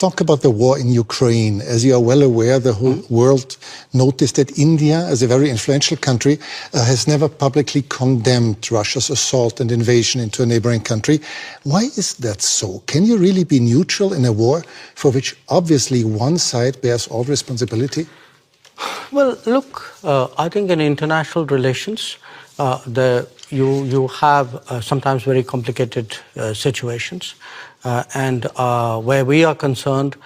Talk about the war in Ukraine. As you are well aware, the whole world noticed that India, as a very influential country, has never publicly condemned Russia's assault and invasion into a neighboring country. Why is that so? Can you really be neutral in a war for which obviously one side bears all responsibility? Well, look, I think in international relations, you have sometimes very complicated situations. And where we are concerned,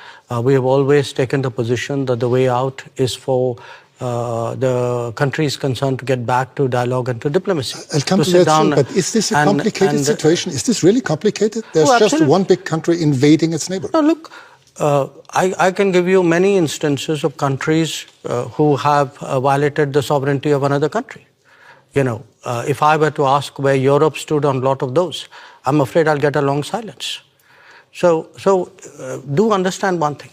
we have always taken the position that the way out is for the countries concerned to get back to dialogue and to diplomacy. I'll come to that soon, but is this a complicated situation? Is this really complicated? There's just one big country invading its neighbor. No, look, I can give you many instances of countries who have violated the sovereignty of another country. You know, if I were to ask where Europe stood on a lot of those, I'm afraid I'll get a long silence. So do understand one thing.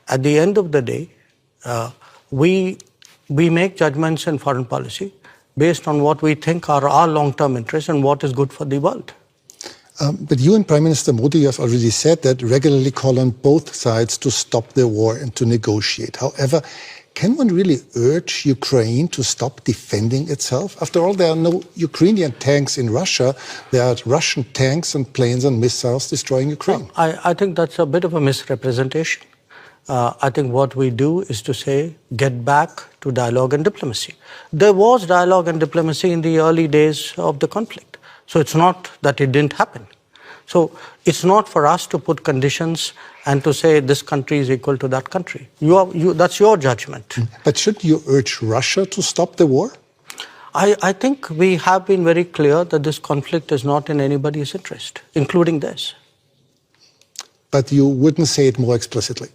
At the end of the day, we make judgments in foreign policy based on what we think are our long-term interests and what is good for the world. But you and Prime Minister Modi have already said that regularly call on both sides to stop the war and to negotiate. However, can one really urge Ukraine to stop defending itself? After all, there are no Ukrainian tanks in Russia. There are Russian tanks and planes and missiles destroying Ukraine. I think that's a bit of a misrepresentation. I think what we do is to say, get back to dialogue and diplomacy. There was dialogue and diplomacy in the early days of the conflict. So it's not that it didn't happen. So it's not for us to put conditions and to say this country is equal to that country. That's your judgment. But should you urge Russia to stop the war? I think we have been very clear that this conflict is not in anybody's interest, including theirs. But you wouldn't say it more explicitly?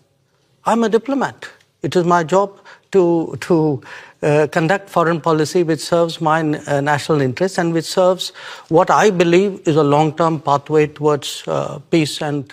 I'm a diplomat. It is my job to conduct foreign policy which serves my national interests and which serves what I believe is a long-term pathway towards peace and